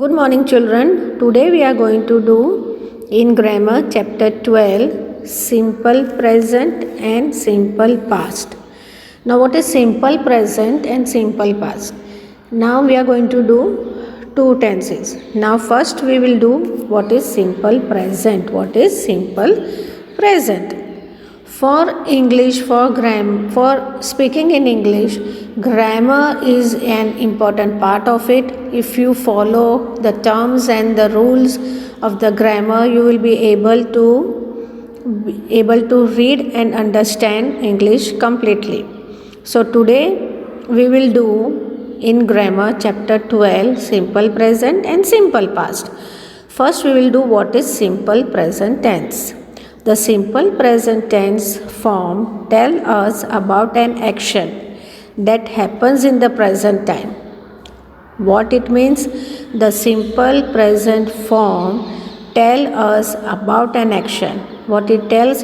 Good morning, children. Today we are going to do in grammar chapter 12 simple present and simple past. Now, what is simple present and simple past? Now we are going to do two tenses. Now, first we will do what is simple present. What is simple present? For English, for speaking in English, grammar is an important part of it. If you follow the terms and the rules of the grammar, you will be able to read and understand English completely. So today we will do in grammar chapter 12 simple present and simple past. First we will do what is simple present tense. The simple present tense form tell us about an action that happens in the present time. What it means? The simple present form tell us about an action. What it tells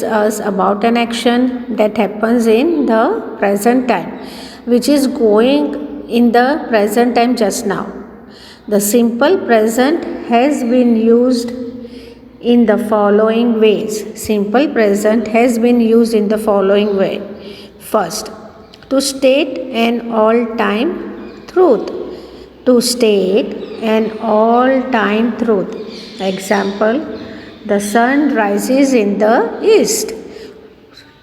us about an action that happens in the present time, which is going in the present time just now. The simple present has been used in the following ways. Simple present has been used in the following way. First, to state an all-time truth. To state an all-time truth. Example, the sun rises in the east.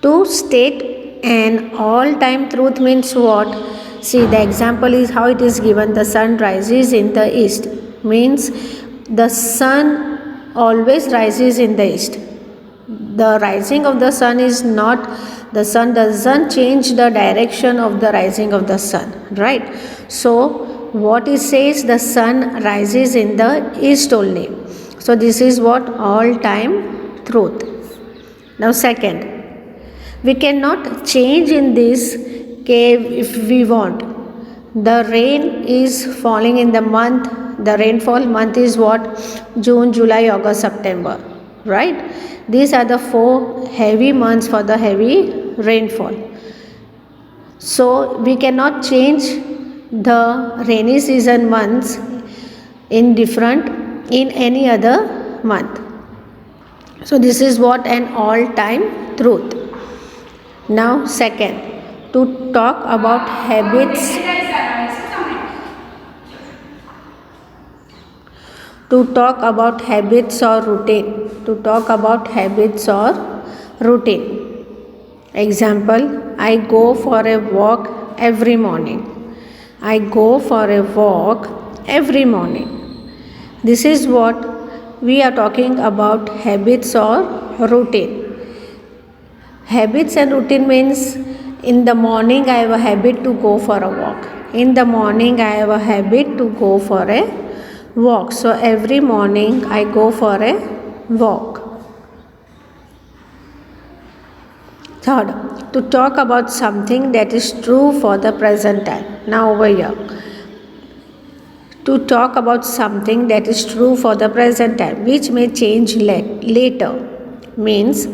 To state an all-time truth means what? See, the example is how it is given. The sun rises in the east. Means the sun always rises in the east. The rising of the sun is not, the sun doesn't change the direction of the rising of the sun, right? So what it says, the sun rises in the east only. So this is what all-time truth. Now second, we cannot change in this case if we want. The rain is falling in the month. The rainfall month is what? June, July, August, September, right? These are the 4 heavy months for the heavy rainfall. So we cannot change the rainy season months in any other month. So this is what an all-time truth. Now second, to talk about habits. To talk about habits or routine. To talk about habits or routine. Example, I go for a walk every morning. I go for a walk every morning. This is what we are talking about, habits or routine. Habits and routine means in the morning I have a habit to go for a walk. In the morning I have a habit to go for a walk. So every morning I go for a walk. Third, to talk about something that is true for the present time. Now over here, to talk about something that is true for the present time, which may change later, means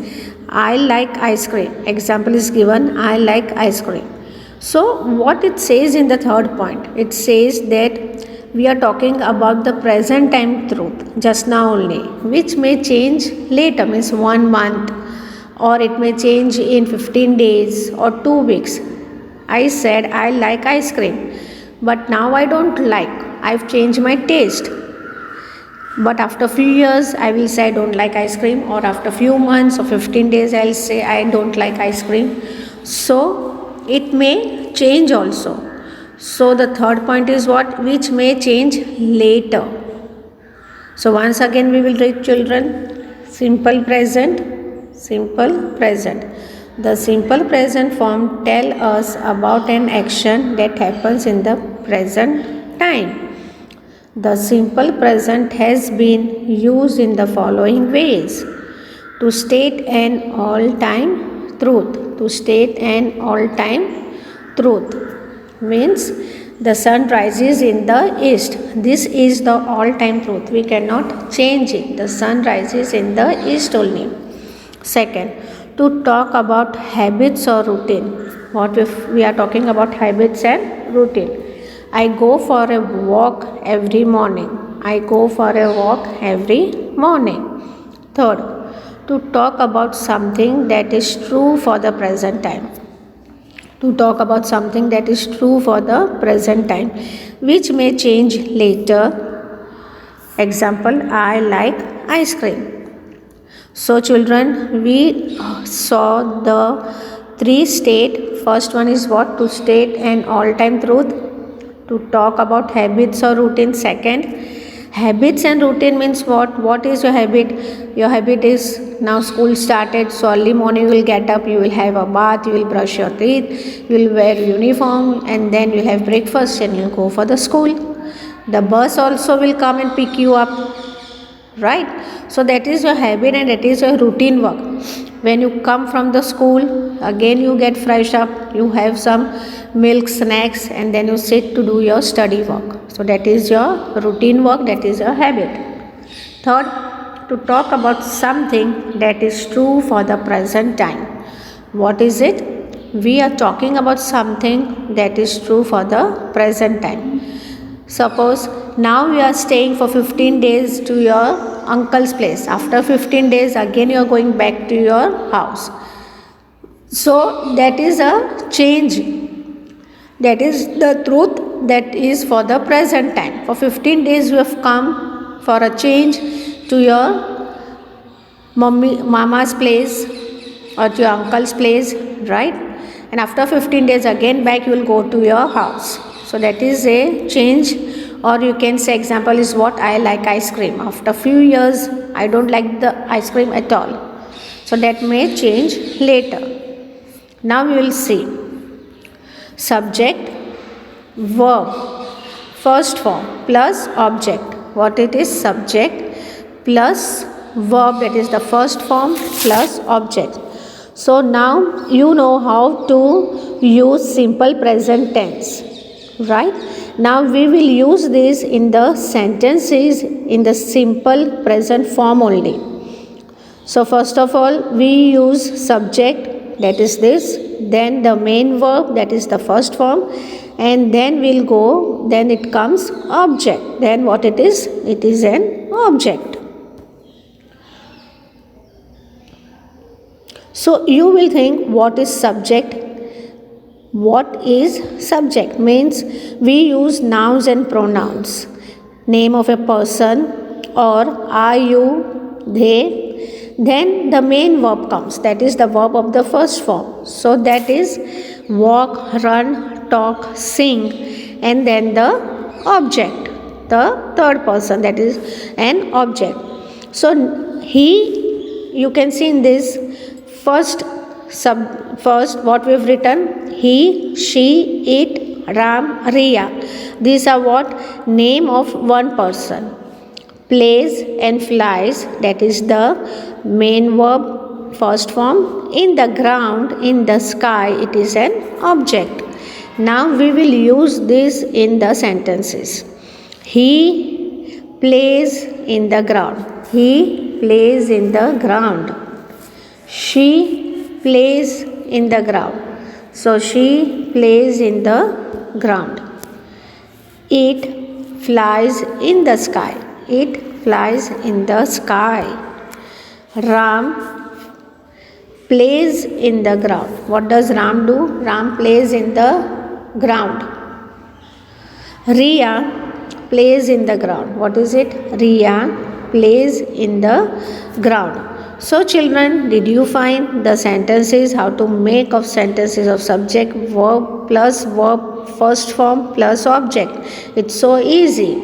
I like ice cream. Example is given, I like ice cream. So what it says in the third point, it says that we are talking about the present time truth just now only, which may change later, means 1 month, or it may change in 15 days or 2 weeks. I said I like ice cream, but now I don't like. I've changed my taste. But after few years I will say I don't like ice cream, or after few months or 15 days I'll say I don't like ice cream. So it may change also. So the third point is what? Which may change later. So once again we will read, children. Simple present, simple present. The simple present form tell us about an action that happens in the present time. The simple present has been used in the following ways. To state an all-time truth. To state an all-time truth means the sun rises in the east. This is the all-time truth. We cannot change it. The sun rises in the east only. Second, to talk about habits or routine. What if we are talking about habits and routine? I go for a walk every morning. I go for a walk every morning. Third, to talk about something that is true for the present time. To talk about something that is true for the present time, which may change later. Example, I like ice cream. So children, we saw the three state. First one is what? To state an all-time truth. To talk about habits or routine. Second, habits and routine means what? What is your habit? Your habit is, now school started, so early morning you will get up, you will have a bath, you will brush your teeth, you will wear uniform, and then you will have breakfast and you will go for the school. The bus also will come and pick you up, right? So that is your habit and that is your routine work. When you come from the school, again you get fresh up, you have some milk, snacks, and then you sit to do your study work. So that is your routine work, that is your habit. Third, to talk about something that is true for the present time. What is it? We are talking about something that is true for the present time. Suppose now you are staying for 15 days to your uncle's place. After 15 days again you are going back to your house. So that is a change. That is the truth that is for the present time. For 15 days you have come for a change to your mama's place or to your uncle's place, right? And after 15 days again back you will go to your house. So that is a change. Or you can say example is what? I like ice cream. After few years I don't like the ice cream at all. So that may change later. Now we will see subject, verb, first form plus object. What it is? Subject plus verb, that is the first form, plus object. So now you know how to use simple present tense, right? Now we will use this in the sentences in the simple present form only. So first of all we use subject, that is this, then the main verb, that is the first form, and then we'll go, then it comes object. Then what it is? It is an object. So you will think, what is subject? What is subject? Means we use nouns and pronouns. Name of a person or are you, they. Then the main verb comes, that is the verb of the first form. So that is walk, run, talk, sing, and then the object, the third person, that is an object. So he, you can see in this first what we have written, he, she, it, Ram, Riya. These are what? Name of one person. Plays and flies, that is the main verb, first form. In the ground, in the sky, it is an object. Now we will use this in the sentences. He plays in the ground. He plays in the ground. She plays in the ground. So she plays in the ground. It flies in the sky. It flies in the sky. Ram plays in the ground. What does Ram do? Ram plays in the ground. Riya plays in the ground. What is it? Riya plays in the ground. So children, did you find the sentences, how to make of sentences of subject, verb plus verb, first form plus object? It's so easy,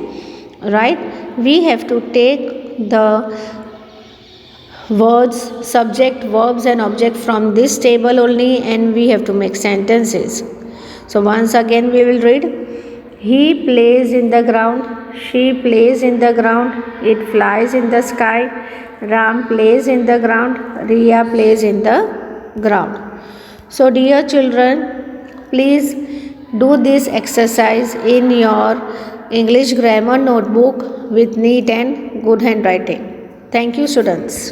right? We have to take the words, subject, verbs and object from this table only, and we have to make sentences. So once again we will read. He plays in the ground. She plays in the ground. It flies in the sky. Ram plays in the ground. Riya plays in the ground. So dear children, please do this exercise in your English grammar notebook with neat and good handwriting. Thank you, students.